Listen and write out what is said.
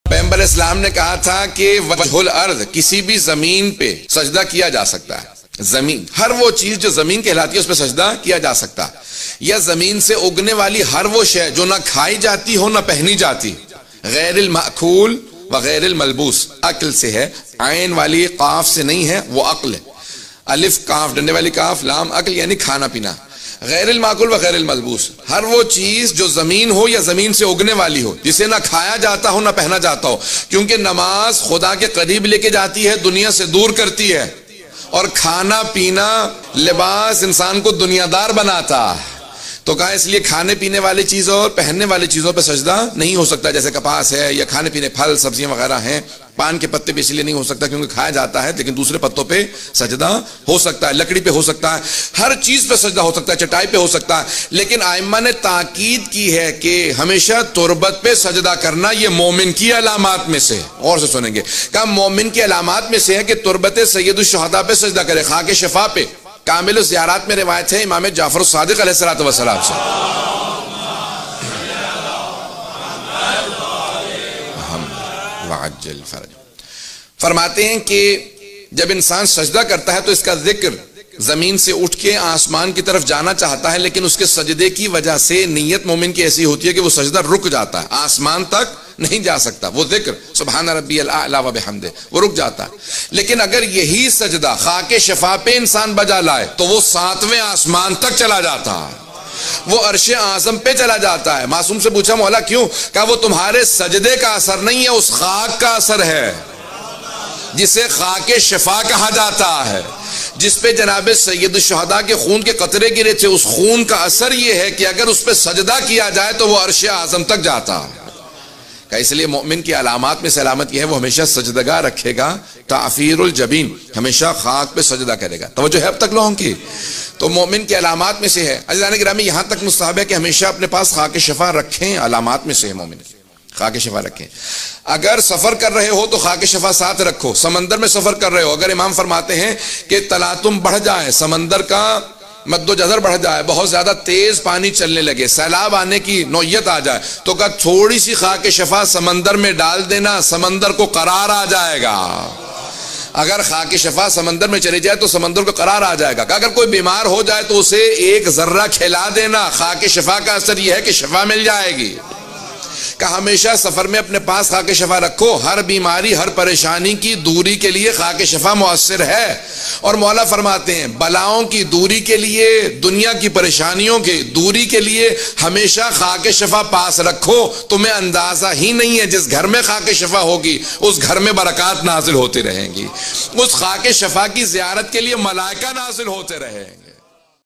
پیغمبر اسلام نے کہا تھا کہ وجہ الارض، کسی بھی زمین پہ سجدہ کیا جا سکتا ہے۔ زمین، ہر وہ چیز جو زمین کہلاتی ہے اس پہ سجدہ کیا جا سکتا ہے، یا زمین سے اگنے والی ہر وہ شے جو نہ کھائی جاتی ہو نہ پہنی جاتی، غیر المأکول وغیر الملبوس، عقل سے ہے، عین والی قاف سے نہیں ہے، وہ عقل ہے، الف کاف ڈنڈے والی کاف لام عقل یعنی کھانا پینا، غیر المعقول و غیر الملبوس، ہر وہ چیز جو زمین ہو یا زمین سے اگنے والی ہو، جسے نہ کھایا جاتا ہو نہ پہنا جاتا ہو، کیونکہ نماز خدا کے قریب لے کے جاتی ہے، دنیا سے دور کرتی ہے، اور کھانا پینا لباس انسان کو دنیا دار بناتا ہے، تو کہا اس لیے کھانے پینے والی چیزوں اور پہننے والی چیزوں پہ سجدہ نہیں ہو سکتا، جیسے کپاس ہے یا کھانے پینے پھل سبزیاں وغیرہ ہیں، پان کے پتے پہ اس لیے نہیں ہو سکتا کیونکہ کھایا جاتا ہے، لیکن دوسرے پتوں پہ سجدہ ہو سکتا ہے، لکڑی پہ ہو سکتا ہے، ہر چیز پہ سجدہ ہو سکتا ہے، چٹائی پہ ہو سکتا ہے، لیکن ائمہ نے تاکید کی ہے کہ ہمیشہ تربت پہ سجدہ کرنا یہ مومن کی علامات میں سے، اور سے سنیں گے، کہا مومن کی علامات میں سے ہے کہ تربت سید الشہداء پہ سجدہ کرے، خاک شفا پہ۔ کامل الزیارات میں روایت ہے امام جعفر الصادق علیہ السلام سے، وعجل فرج، فرماتے ہیں کہ جب انسان سجدہ کرتا ہے تو اس کا ذکر زمین سے اٹھ کے آسمان کی طرف جانا چاہتا ہے، لیکن اس کے سجدے کی وجہ سے نیت مومن کی ایسی ہوتی ہے کہ وہ سجدہ رک جاتا ہے، آسمان تک نہیں جا سکتا، وہ ذکر سبحان ربی الاعلی و بحمدہ وہ رک جاتا ہے۔ لیکن اگر یہی سجدہ خاک شفا پہ انسان بجا لائے تو وہ 7ویں آسمان تک چلا جاتا ہے، وہ عرش اعظم پہ چلا جاتا ہے۔ معصوم سے پوچھا مولا کیوں؟ کہا وہ تمہارے سجدے کا اثر نہیں ہے، اس خاک کا اثر ہے جسے خاک شفا کہا جاتا ہے، جس پہ جناب سید الشہداء کے خون کے قطرے گرے تھے، اس خون کا اثر یہ ہے کہ اگر اس پہ سجدہ کیا جائے تو وہ عرش اعظم تک جاتا ہے۔ کہ اس لیے مومن کی علامات میں سے علامت یہ ہے وہ ہمیشہ سجدگاہ رکھے گا، تعفیر الجبین، ہمیشہ خاک پہ سجدہ کرے گا۔ توجہ ہے اب تک لوگوں کی؟ تو مومن کی علامات میں سے ہے، عزیزان گرامی یہاں تک مستحب ہے کہ ہمیشہ اپنے پاس خاک شفا رکھیں، علامات میں سے ہے مومن کی، خاک شفا رکھیں۔ اگر سفر کر رہے ہو تو خاک شفا ساتھ رکھو، سمندر میں سفر کر رہے ہو، اگر امام فرماتے ہیں کہ تلاطم بڑھ جائے، سمندر کا مد و جزر بڑھ جائے، بہت زیادہ تیز پانی چلنے لگے، سیلاب آنے کی نوعیت آ جائے، تو کہا تھوڑی سی خاک شفا سمندر میں ڈال دینا، سمندر کو قرار آ جائے گا۔ اگر خاک شفا سمندر میں چلی جائے تو سمندر کو قرار آ جائے گا۔ کہ اگر کوئی بیمار ہو جائے تو اسے ایک ذرہ کھلا دینا، خاک شفا کا اثر یہ ہے کہ شفا مل جائے گی۔ کہ ہمیشہ سفر میں اپنے پاس خاک شفا رکھو، ہر بیماری ہر پریشانی کی دوری کے لیے خاک شفا مؤثر ہے، اور مولا فرماتے ہیں بلاؤں کی دوری کے لیے، دنیا کی پریشانیوں کی دوری کے لیے ہمیشہ خاک شفا پاس رکھو، تمہیں اندازہ ہی نہیں ہے جس گھر میں خاک شفا ہوگی اس گھر میں برکات نازل ہوتی رہیں گی، اس خاک شفا کی زیارت کے لیے ملائکہ نازل ہوتے رہیں گے۔